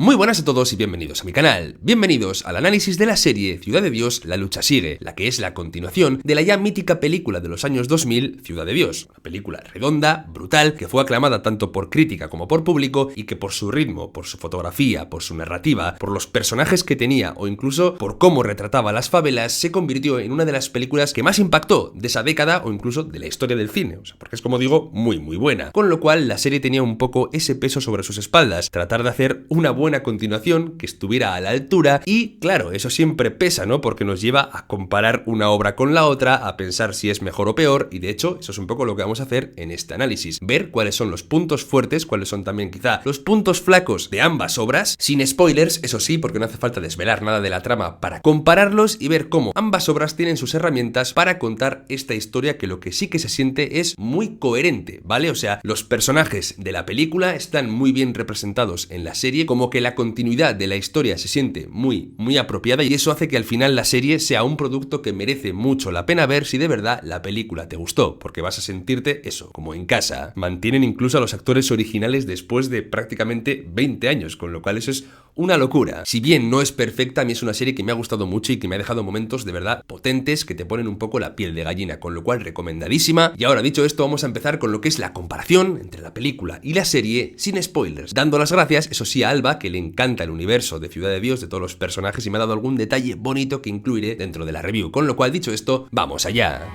Muy buenas a todos y bienvenidos a mi canal. Bienvenidos al análisis de la serie Ciudad de Dios, la lucha sigue, la que es la continuación de la ya mítica película de los años 2000, Ciudad de Dios. Una película redonda, brutal, que fue aclamada tanto por crítica como por público y que por su ritmo, por su fotografía, por su narrativa, por los personajes que tenía o incluso por cómo retrataba las favelas, se convirtió en una de las películas que más impactó de esa década o incluso de la historia del cine. O sea, porque es, como digo, muy buena. Con lo cual la serie tenía un poco ese peso sobre sus espaldas, tratar de hacer una buena continuación que estuviera a la altura y, claro, eso siempre pesa, ¿no? Porque nos lleva a comparar una obra con la otra, a pensar si es mejor o peor y, de hecho, eso es un poco lo que vamos a hacer en este análisis. Ver cuáles son los puntos fuertes, cuáles son también quizá los puntos flacos de ambas obras, sin spoilers, eso sí, porque no hace falta desvelar nada de la trama para compararlos y ver cómo ambas obras tienen sus herramientas para contar esta historia que lo que sí que se siente es muy coherente, ¿vale? O sea, los personajes de la película están muy bien representados en la serie, como que la continuidad de la historia se siente muy apropiada y eso hace que al final la serie sea un producto que merece mucho la pena ver si de verdad la película te gustó, porque vas a sentirte eso, como en casa. Mantienen incluso a los actores originales después de prácticamente 20 años, con lo cual eso es una locura. Si bien no es perfecta, a mí es una serie que me ha gustado mucho y que me ha dejado momentos de verdad potentes que te ponen un poco la piel de gallina, con lo cual recomendadísima. Y ahora, dicho esto, vamos a empezar con lo que es la comparación entre la película y la serie sin spoilers, dando las gracias, eso sí, a Alba, que le encanta el universo de Ciudad de Dios, de todos los personajes, y me ha dado algún detalle bonito que incluiré dentro de la review. Con lo cual, dicho esto, ¡vamos allá!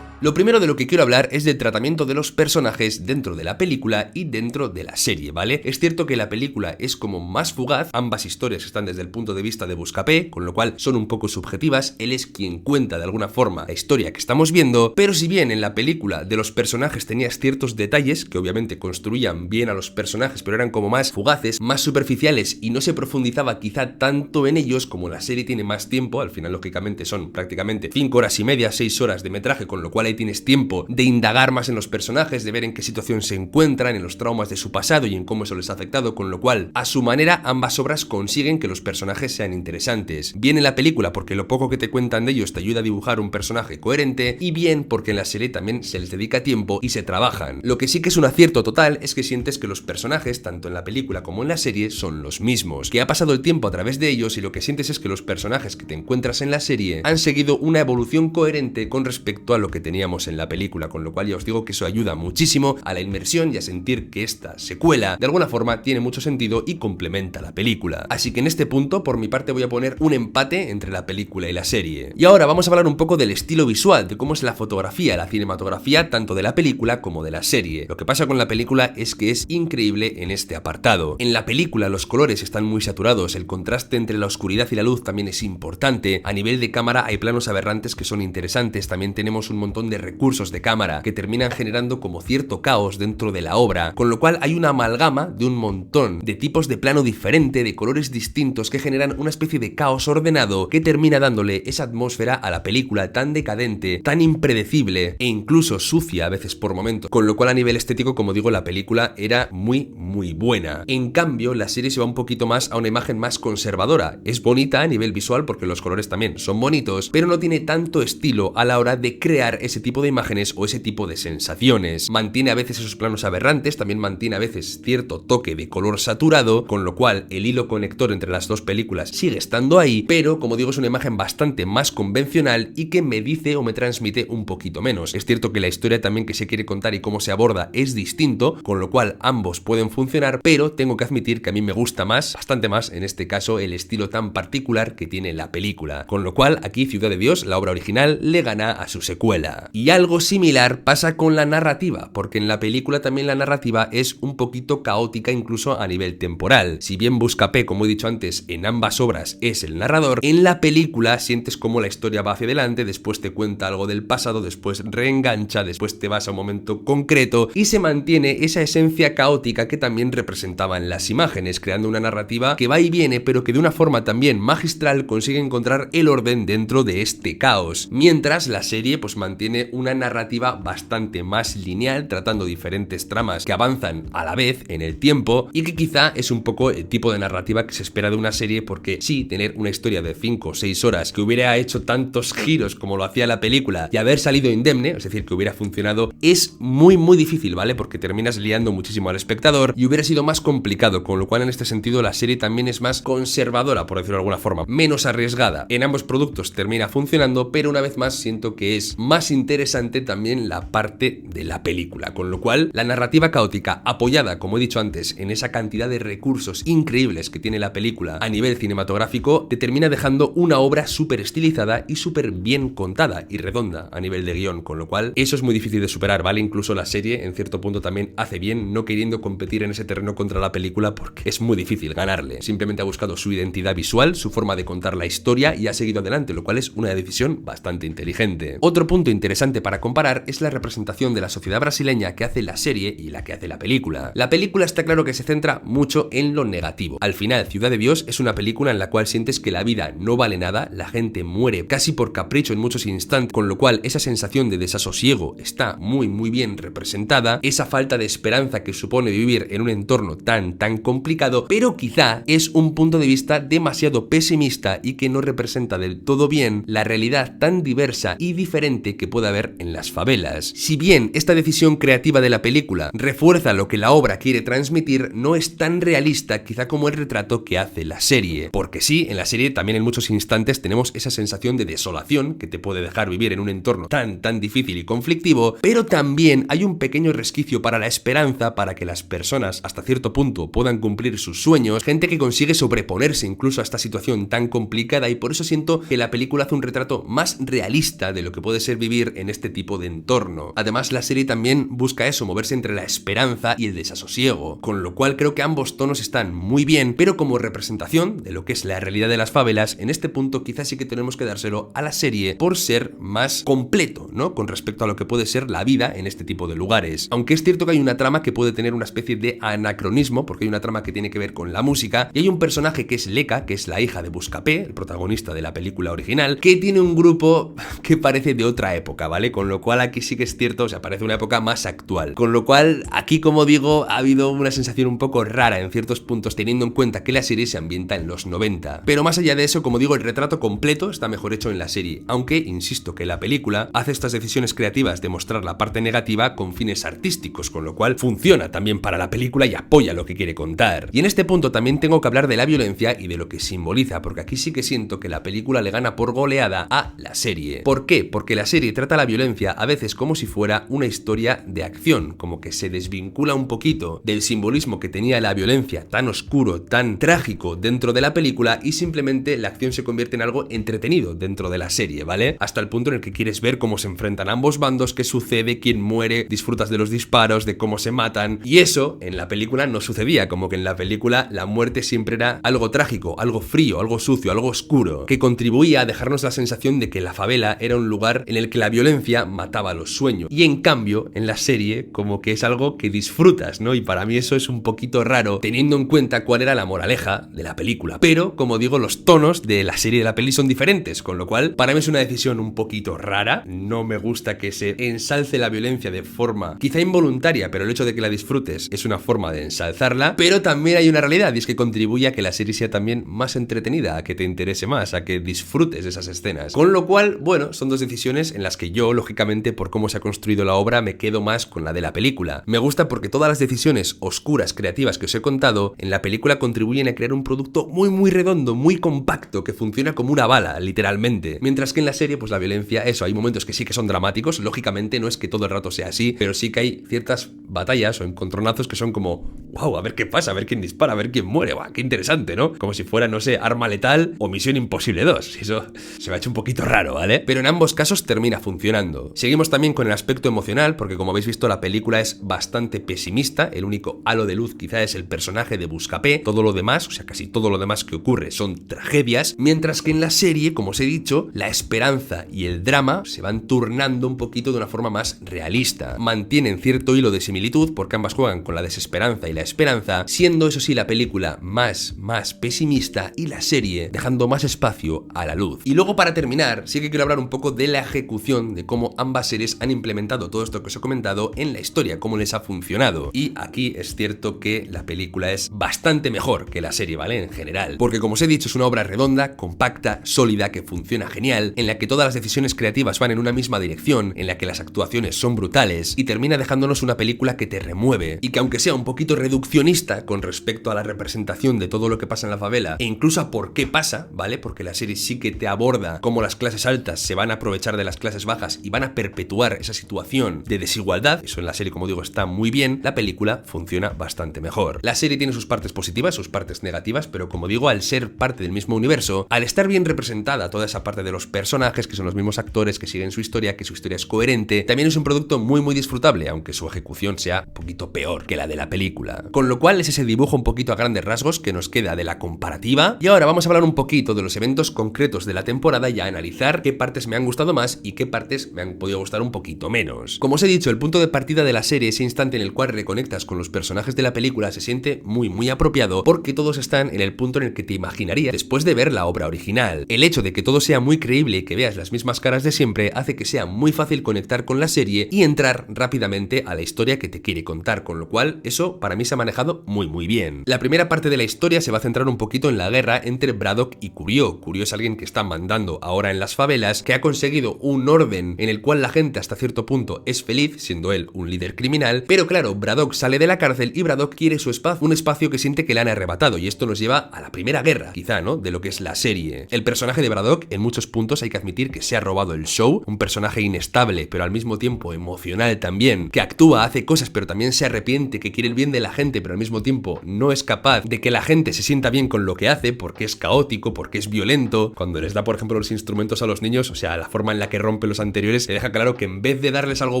Lo primero de lo que quiero hablar es del tratamiento de los personajes dentro de la película y dentro de la serie, ¿vale? Es cierto que la película es como más fugaz, ambas historias están desde el punto de vista de Buscapé, con lo cual son un poco subjetivas, él es quien cuenta de alguna forma la historia que estamos viendo, pero si bien en la película de los personajes tenías ciertos detalles que obviamente construían bien a los personajes, pero eran como más fugaces, más superficiales y no se profundizaba quizá tanto en ellos, como la serie tiene más tiempo, al final lógicamente son prácticamente 5 horas y media, 6 horas de metraje, con lo cual hay tienes tiempo de indagar más en los personajes, de ver en qué situación se encuentran, en los traumas de su pasado y en cómo eso les ha afectado, con lo cual, a su manera, ambas obras consiguen que los personajes sean interesantes. Bien en la película porque lo poco que te cuentan de ellos te ayuda a dibujar un personaje coherente, y bien porque en la serie también se les dedica tiempo y se trabajan. Lo que sí que es un acierto total es que sientes que los personajes, tanto en la película como en la serie, son los mismos, que ha pasado el tiempo a través de ellos y lo que sientes es que los personajes que te encuentras en la serie han seguido una evolución coherente con respecto a lo que teníamos en la película, con lo cual ya os digo que eso ayuda muchísimo a la inmersión y a sentir que esta secuela de alguna forma tiene mucho sentido y complementa la película. Así que en este punto, por mi parte, voy a poner un empate entre la película y la serie. Y ahora vamos a hablar un poco del estilo visual, de cómo es la fotografía, la cinematografía, tanto de la película como de la serie. Lo que pasa con la película es que es increíble en este apartado. En la película los colores están muy saturados, el contraste entre la oscuridad y la luz también es importante. A nivel de cámara hay planos aberrantes que son interesantes, también tenemos un montón de recursos de cámara que terminan generando como cierto caos dentro de la obra, con lo cual hay una amalgama de un montón de tipos de plano diferente, de colores distintos que generan una especie de caos ordenado que termina dándole esa atmósfera a la película tan decadente, tan impredecible e incluso sucia a veces por momentos, con lo cual a nivel estético, como digo, la película era muy buena. En cambio, la serie se va un poquito más a una imagen más conservadora. Es bonita a nivel visual porque los colores también son bonitos, pero no tiene tanto estilo a la hora de crear ese tipo de imágenes o ese tipo de sensaciones. Mantiene a veces esos planos aberrantes, también mantiene a veces cierto toque de color saturado, con lo cual el hilo conector entre las dos películas sigue estando ahí, pero como digo es una imagen bastante más convencional y que me dice o me transmite un poquito menos. Es cierto que la historia también que se quiere contar y cómo se aborda es distinto, con lo cual ambos pueden funcionar, pero tengo que admitir que a mí me gusta más, bastante más en este caso, el estilo tan particular que tiene la película, con lo cual aquí Ciudad de Dios, la obra original, le gana a su secuela. Y algo similar pasa con la narrativa, porque en la película también la narrativa es un poquito caótica incluso a nivel temporal. Si bien Buscapé, como he dicho antes, en ambas obras es el narrador, en la película sientes cómo la historia va hacia adelante, después te cuenta algo del pasado, después reengancha, después te vas a un momento concreto y se mantiene esa esencia caótica que también representaban las imágenes, creando una narrativa que va y viene, pero que de una forma también magistral consigue encontrar el orden dentro de este caos. Mientras la serie pues mantiene tiene una narrativa bastante más lineal, tratando diferentes tramas que avanzan a la vez en el tiempo y que quizá es un poco el tipo de narrativa que se espera de una serie, porque sí, tener una historia de 5 o 6 horas que hubiera hecho tantos giros como lo hacía la película y haber salido indemne, es decir, que hubiera funcionado, es muy difícil, ¿vale? Porque terminas liando muchísimo al espectador y hubiera sido más complicado, con lo cual en este sentido la serie también es más conservadora, por decirlo de alguna forma, menos arriesgada. En ambos productos termina funcionando, pero una vez más siento que es más interesante también la parte de la película, con lo cual la narrativa caótica, apoyada, como he dicho antes, en esa cantidad de recursos increíbles que tiene la película a nivel cinematográfico, te termina dejando una obra súper estilizada y súper bien contada y redonda a nivel de guión, con lo cual eso es muy difícil de superar, ¿vale? Incluso la serie en cierto punto también hace bien, no queriendo competir en ese terreno contra la película, porque es muy difícil ganarle. Simplemente ha buscado su identidad visual, su forma de contar la historia y ha seguido adelante, lo cual es una decisión bastante inteligente. Otro punto interesante para comparar es la representación de la sociedad brasileña que hace la serie y la que hace la película. La película está claro que se centra mucho en lo negativo. Al final, Ciudad de Dios es una película en la cual sientes que la vida no vale nada, la gente muere casi por capricho en muchos instantes, con lo cual esa sensación de desasosiego está muy bien representada, esa falta de esperanza que supone vivir en un entorno tan complicado, pero quizá es un punto de vista demasiado pesimista y que no representa del todo bien la realidad tan diversa y diferente que puede haber en las favelas. Si bien esta decisión creativa de la película refuerza lo que la obra quiere transmitir, no es tan realista quizá como el retrato que hace la serie, porque sí, en la serie también en muchos instantes tenemos esa sensación de desolación que te puede dejar vivir en un entorno tan difícil y conflictivo, pero también hay un pequeño resquicio para la esperanza, para que las personas hasta cierto punto puedan cumplir sus sueños, gente que consigue sobreponerse incluso a esta situación tan complicada, y por eso siento que la película hace un retrato más realista de lo que puede ser vivir en este tipo de entorno. Además, la serie también busca eso, moverse entre la esperanza y el desasosiego, con lo cual creo que ambos tonos están muy bien, pero como representación de lo que es la realidad de las favelas, en este punto quizás sí que tenemos que dárselo a la serie por ser más completo, ¿no? Con respecto a lo que puede ser la vida en este tipo de lugares. Aunque es cierto que hay una trama que puede tener una especie de anacronismo, porque hay una trama que tiene que ver con la música, y hay un personaje que es Leka, que es la hija de Buscapé, el protagonista de la película original, que tiene un grupo que parece de otra época, ¿vale? Con lo cual aquí sí que es cierto, o sea, parece una época más actual. Con lo cual, aquí, como digo, ha habido una sensación un poco rara en ciertos puntos, teniendo en cuenta que la serie se ambienta en los 90. Pero más allá de eso, como digo, el retrato completo está mejor hecho en la serie, aunque insisto que la película hace estas decisiones creativas de mostrar la parte negativa con fines artísticos, con lo cual funciona también para la película y apoya lo que quiere contar. Y en este punto también tengo que hablar de la violencia y de lo que simboliza, porque aquí sí que siento que la película le gana por goleada a la serie. ¿Por qué? Porque la serie trata la violencia a veces como si fuera una historia de acción, como que se desvincula un poquito del simbolismo que tenía la violencia tan oscuro, tan trágico dentro de la película, y simplemente la acción se convierte en algo entretenido dentro de la serie, ¿vale? Hasta el punto en el que quieres ver cómo se enfrentan ambos bandos, qué sucede, quién muere, disfrutas de los disparos, de cómo se matan, y eso en la película no sucedía, como que en la película la muerte siempre era algo trágico, algo frío, algo sucio, algo oscuro, que contribuía a dejarnos la sensación de que la favela era un lugar en el que la violencia mataba los sueños, y en cambio en la serie como que es algo que disfrutas, ¿no? Y para mí eso es un poquito raro, teniendo en cuenta cuál era la moraleja de la película, pero como digo, los tonos de la serie y de la peli son diferentes, con lo cual para mí es una decisión un poquito rara. No me gusta que se ensalce la violencia de forma quizá involuntaria, pero el hecho de que la disfrutes es una forma de ensalzarla, pero también hay una realidad, y es que contribuye a que la serie sea también más entretenida, a que te interese más, a que disfrutes de esas escenas. Con lo cual, bueno, son dos decisiones en las que yo, lógicamente, por cómo se ha construido la obra, me quedo más con la de la película. Me gusta porque todas las decisiones oscuras, creativas que os he contado, en la película contribuyen a crear un producto muy redondo, muy compacto, que funciona como una bala, literalmente. Mientras que en la serie, pues la violencia, eso, hay momentos que sí que son dramáticos, lógicamente no es que todo el rato sea así, pero sí que hay ciertas batallas o encontronazos que son como, wow, a ver qué pasa, a ver quién dispara, a ver quién muere, wow, qué interesante, ¿no? Como si fuera, no sé, Arma Letal o Misión Imposible 2, eso se me ha hecho un poquito raro, ¿vale? Pero en ambos casos termina funcionando. Seguimos también con el aspecto emocional, porque como habéis visto la película es bastante pesimista, el único halo de luz quizá es el personaje de Buscapé, todo lo demás, o sea, casi todo lo demás que ocurre son tragedias, mientras que en la serie, como os he dicho, la esperanza y el drama se van turnando un poquito de una forma más realista. Mantienen cierto hilo de similitud porque ambas juegan con la desesperanza y la esperanza, siendo eso sí la película más pesimista y la serie dejando más espacio a la luz. Y luego, para terminar, sí que quiero hablar un poco de la ejecución, de cómo ambas series han implementado todo esto que os he comentado en la historia, cómo les ha funcionado. Y aquí es cierto que la película es bastante mejor que la serie, ¿vale? En general. Porque, como os he dicho, es una obra redonda, compacta, sólida, que funciona genial, en la que todas las decisiones creativas van en una misma dirección, en la que las actuaciones son brutales y termina dejándonos una película que te remueve y que, aunque sea un poquito reduccionista con respecto a la representación de todo lo que pasa en la favela e incluso a por qué pasa, ¿vale? Porque la serie sí que te aborda cómo las clases altas se van a aprovechar de las clases bajas y van a perpetuar esa situación de desigualdad. Eso en la serie, como digo, está muy bien. La película funciona bastante mejor. La serie tiene sus partes positivas, sus partes negativas, pero como digo, al ser parte del mismo universo, al estar bien representada toda esa parte de los personajes, que son los mismos actores, que siguen su historia, que su historia es coherente, también es un producto muy disfrutable, aunque su ejecución sea un poquito peor que la de la película. Con lo cual es ese dibujo un poquito a grandes rasgos que nos queda de la comparativa. Y ahora vamos a hablar un poquito de los eventos concretos de la temporada y a analizar qué partes me han gustado más y qué partes me han podido gustar un poquito menos. Como os he dicho, el punto de partida de la serie, ese instante en el cual reconectas con los personajes de la película, se siente muy apropiado, porque todos están en el punto en el que te imaginarías después de ver la obra original. El hecho de que todo sea muy creíble y que veas las mismas caras de siempre hace que sea muy fácil conectar con la serie y entrar rápidamente a la historia que te quiere contar, con lo cual eso para mí se ha manejado muy bien. La primera parte de la historia se va a centrar un poquito en la guerra entre Braddock y Curio. Curio es alguien que está mandando ahora en las favelas, que ha conseguido un orden en el cual la gente hasta cierto punto es feliz, siendo él un líder criminal, pero claro, Braddock sale de la cárcel y Braddock quiere su espacio, un espacio que siente que le han arrebatado, y esto nos lleva a la primera guerra, quizá, ¿no?, de lo que es la serie. El personaje de Braddock, en muchos puntos hay que admitir que se ha robado el show, un personaje inestable, pero al mismo tiempo emocional también, que actúa, hace cosas, pero también se arrepiente, que quiere el bien de la gente, pero al mismo tiempo no es capaz de que la gente se sienta bien con lo que hace, porque es caótico, porque es violento. Cuando les da, por ejemplo, los instrumentos a los niños, o sea, la forma en la que rompe los anteriores, se deja claro que en vez de darles algo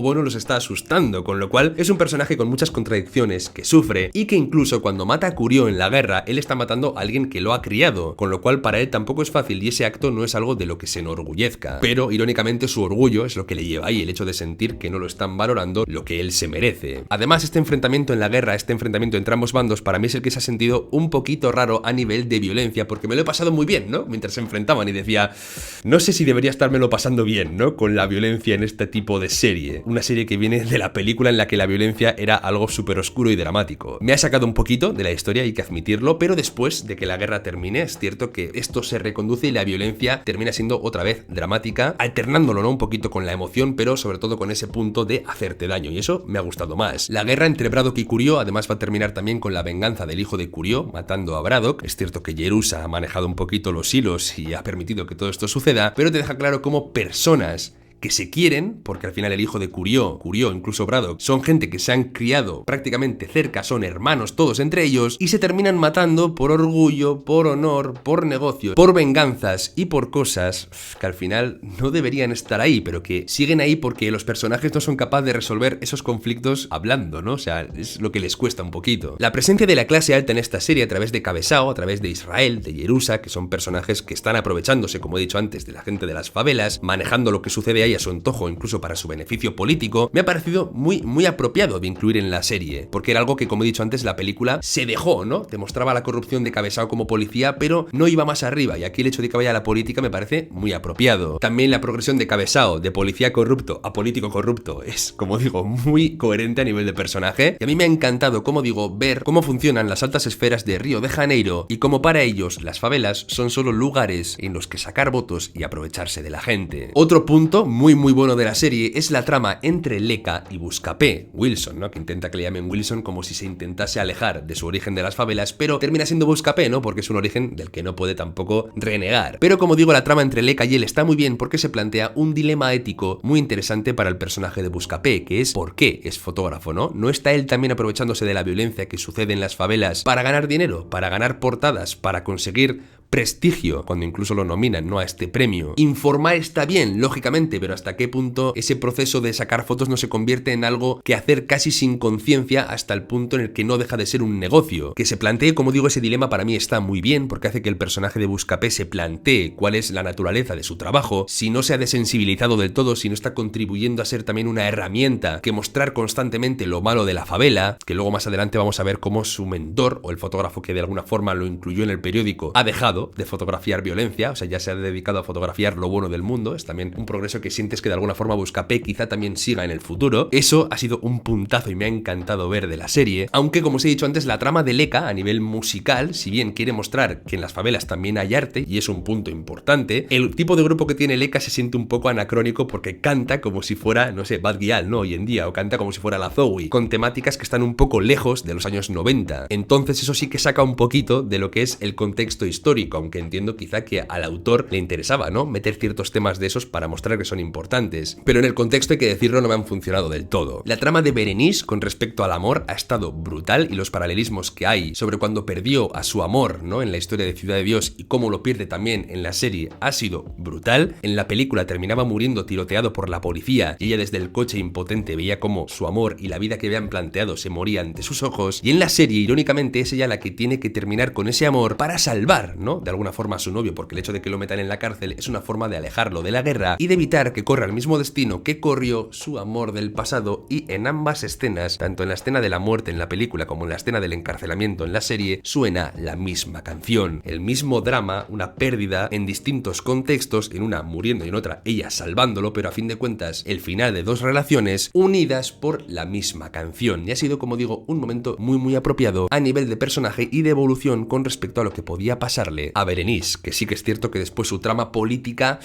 bueno, los está asustando, con lo cual es un personaje con muchas contradicciones, que sufre, y que incluso cuando mata a Curio en la guerra, él está matando a alguien que lo ha criado, con lo cual para él tampoco es fácil, y ese acto no es algo de lo que se enorgullezca. Pero, irónicamente, su orgullo es lo que le lleva ahí, el hecho de sentir que no lo están valorando lo que él se merece. Además, este enfrentamiento en la guerra, este enfrentamiento entre ambos bandos, para mí es el que se ha sentido un poquito raro a nivel de violencia, porque me lo he pasado muy bien, ¿no?, mientras se enfrentaban, y decía, no sé si debería estármelo pasando bien, ¿no?, con la violencia en este tipo de serie. Una serie que viene de la película en la que la violencia era algo súper oscuro y dramático. Me ha sacado un poquito de la historia, hay que admitirlo, pero después de que la guerra termine, es cierto que esto se reconduce y la violencia termina siendo otra vez dramática, alternándolo, ¿no?, un poquito con la emoción, pero sobre todo con ese punto de hacerte daño, y eso me ha gustado más. La guerra entre Braddock y Curio además va a terminar también con la venganza del hijo de Curio, matando a Braddock. Es cierto que Yerusa ha manejado un poquito los hilos y ha permitido que todo esto suceda, pero te deja claro cómo personas que se quieren, porque al final el hijo de Curio, incluso Braddock, son gente que se han criado prácticamente cerca, son hermanos todos entre ellos, y se terminan matando por orgullo, por honor, por negocio, por venganzas y por cosas que al final no deberían estar ahí, pero que siguen ahí porque los personajes no son capaces de resolver esos conflictos hablando, ¿no? O sea, es lo que les cuesta un poquito. La presencia de la clase alta en esta serie a través de Cabezao, a través de Israel, de Yerusa, que son personajes que están aprovechándose, como he dicho antes, de la gente de las favelas, manejando lo que sucede ahí a su antojo, incluso para su beneficio político, me ha parecido muy apropiado de incluir en la serie, porque era algo que, como he dicho antes, la película se dejó, ¿no? Te mostraba la corrupción de Cabezao como policía, pero no iba más arriba, y aquí el hecho de que vaya a la política me parece muy apropiado. También la progresión de Cabezao, de policía corrupto a político corrupto, es, como digo, muy coherente a nivel de personaje, y a mí me ha encantado, como digo, ver cómo funcionan las altas esferas de Río de Janeiro, y cómo para ellos las favelas son solo lugares en los que sacar votos y aprovecharse de la gente. Otro punto muy bueno de la serie es la trama entre Leka y Buscapé, Wilson, ¿no?, que intenta que le llamen Wilson como si se intentase alejar de su origen de las favelas, pero termina siendo Buscapé, ¿no?, porque es un origen del que no puede tampoco renegar. Pero como digo, la trama entre Leka y él está muy bien porque se plantea un dilema ético muy interesante para el personaje de Buscapé, que es ¿por qué es fotógrafo, no? ¿No está él también aprovechándose de la violencia que sucede en las favelas para ganar dinero, para ganar portadas, para conseguir prestigio, cuando incluso lo nominan, ¿no?, a este premio. Informar está bien, lógicamente, pero hasta qué punto ese proceso de sacar fotos no se convierte en algo que hacer casi sin conciencia hasta el punto en el que no deja de ser un negocio. Que se plantee, como digo, ese dilema para mí está muy bien, porque hace que el personaje de Buscapé se plantee cuál es la naturaleza de su trabajo, si no se ha desensibilizado del todo, si no está contribuyendo a ser también una herramienta que mostrar constantemente lo malo de la favela, que luego más adelante vamos a ver cómo su mentor, o el fotógrafo que de alguna forma lo incluyó en el periódico, ha dejado de fotografiar violencia, o sea, ya se ha dedicado a fotografiar lo bueno del mundo. Es también un progreso que sientes que de alguna forma Buscapé quizá también siga en el futuro. Eso ha sido un puntazo y me ha encantado ver de la serie, aunque como os he dicho antes, la trama de Leka a nivel musical, si bien quiere mostrar que en las favelas también hay arte, y es un punto importante, el tipo de grupo que tiene Leka se siente un poco anacrónico porque canta como si fuera, no sé, Bad Gyal, ¿no?, hoy en día, o canta como si fuera la Zoe, con temáticas que están un poco lejos de los años 90. Entonces eso sí que saca un poquito de lo que es el contexto histórico, aunque entiendo quizá que al autor le interesaba, ¿no?, meter ciertos temas de esos para mostrar que son importantes. Pero en el contexto, hay que decirlo, no me han funcionado del todo. La trama de Berenice con respecto al amor ha estado brutal, y los paralelismos que hay sobre cuando perdió a su amor, ¿no?, en la historia de Ciudad de Dios, y cómo lo pierde también en la serie, ha sido brutal. En la película terminaba muriendo tiroteado por la policía y ella desde el coche impotente veía cómo su amor y la vida que habían planteado se moría ante sus ojos, y en la serie irónicamente es ella la que tiene que terminar con ese amor para salvar, ¿no?, de alguna forma a su novio, porque el hecho de que lo metan en la cárcel es una forma de alejarlo de la guerra y de evitar que corra el mismo destino que corrió su amor del pasado. Y en ambas escenas, tanto en la escena de la muerte en la película como en la escena del encarcelamiento en la serie, suena la misma canción, el mismo drama, una pérdida en distintos contextos, en una muriendo y en otra ella salvándolo, pero a fin de cuentas el final de dos relaciones unidas por la misma canción. Y ha sido, como digo, un momento muy apropiado a nivel de personaje y de evolución con respecto a lo que podía pasarle a Berenice, que sí que es cierto que después su trama política,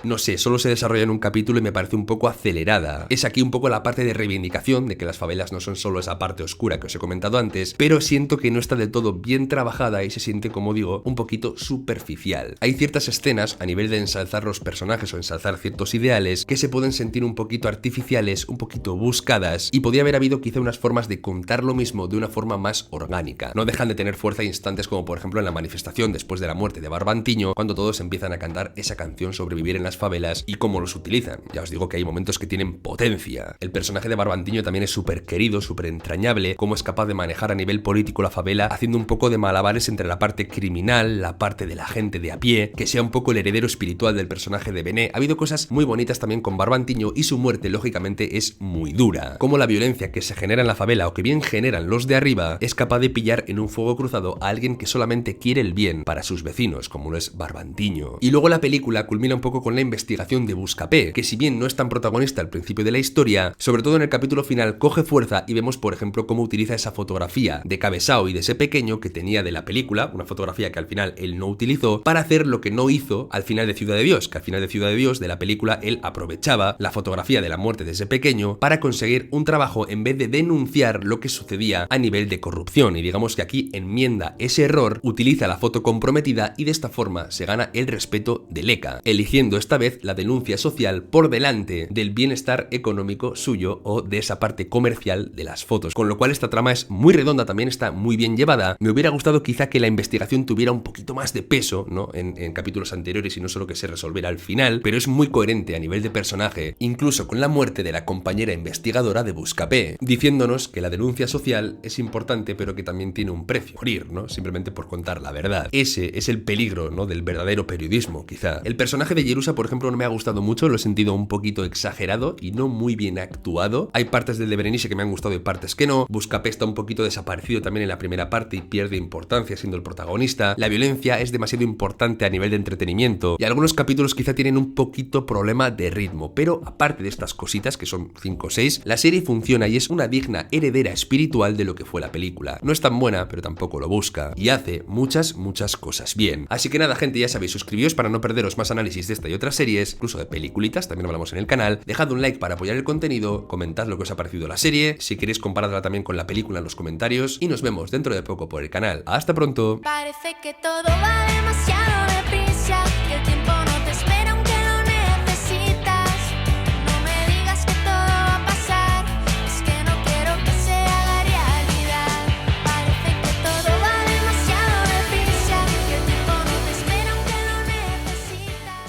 no sé, solo se desarrolla en un capítulo y me parece un poco acelerada. Es aquí un poco la parte de reivindicación de que las favelas no son solo esa parte oscura que os he comentado antes, pero siento que no está del todo bien trabajada y se siente, como digo, un poquito superficial. Hay ciertas escenas a nivel de ensalzar los personajes o ensalzar ciertos ideales que se pueden sentir un poquito artificiales, un poquito buscadas, y podría haber habido quizá unas formas de contar lo mismo de una forma más orgánica. No dejan de tener fuerza instantes como por ejemplo en la manifestación después de la muerte de Barbantiño, cuando todos empiezan a cantar esa canción Sobrevivir en las favelas y cómo los utilizan. Ya os digo que hay momentos que tienen potencia. El personaje de Barbantiño también es súper querido, súper entrañable, cómo es capaz de manejar a nivel político la favela, haciendo un poco de malabares entre la parte criminal, la parte de la gente de a pie, que sea un poco el heredero espiritual del personaje de Bené. Ha habido cosas muy bonitas también con Barbantiño, y su muerte lógicamente es muy dura. Como la violencia que se genera en la favela, o que bien generan los de arriba, es capaz de pillar en un fuego cruzado a alguien que solamente quiere el bien para sus vecinos, como lo es Barbantiño. Y luego la película culmina un poco con la investigación de Buscapé, que si bien no es tan protagonista al principio de la historia, sobre todo en el capítulo final coge fuerza, y vemos por ejemplo cómo utiliza esa fotografía de Cabezao y de ese pequeño que tenía de la película, una fotografía que al final él no utilizó, para hacer lo que no hizo al final de Ciudad de Dios, que al final de Ciudad de Dios de la película él aprovechaba la fotografía de la muerte de ese pequeño para conseguir un trabajo en vez de denunciar lo que sucedía a nivel de corrupción, y digamos que aquí enmienda ese error, utiliza la foto comprometida y de esta forma se gana el respeto de Leka, eligiendo esta vez la denuncia social por delante del bienestar económico suyo o de esa parte comercial de las fotos, con lo cual esta trama es muy redonda, también está muy bien llevada. Me hubiera gustado quizá que la investigación tuviera un poquito más de peso, ¿no?, en capítulos anteriores y no solo que se resolviera al final, pero es muy coherente a nivel de personaje, incluso con la muerte de la compañera investigadora de Buscapé, diciéndonos que la denuncia social es importante pero que también tiene un precio, morir, ¿no?, simplemente por contar la verdad. Ese es el peligro, ¿no?, del verdadero periodismo, quizá. El personaje de Yerusa, por ejemplo, no me ha gustado mucho, lo he sentido un poquito exagerado y no muy bien actuado. Hay partes del de Berenice que me han gustado y partes que no. Buscapé está un poquito desaparecido también en la primera parte y pierde importancia siendo el protagonista. La violencia es demasiado importante a nivel de entretenimiento y algunos capítulos quizá tienen un poquito problema de ritmo, pero aparte de estas cositas, que son 5 o 6, la serie funciona y es una digna heredera espiritual de lo que fue la película. No es tan buena, pero tampoco lo busca, y hace muchas cosas bien. Así que nada, gente, ya sabéis, suscribíos para no perderos más análisis de esta y otras series, incluso de peliculitas, también hablamos en el canal. Dejad un like para apoyar el contenido, comentad lo que os ha parecido la serie, si queréis compararla también con la película en los comentarios, y nos vemos dentro de poco por el canal. ¡Hasta pronto! Parece que todo va demasiado deprisa.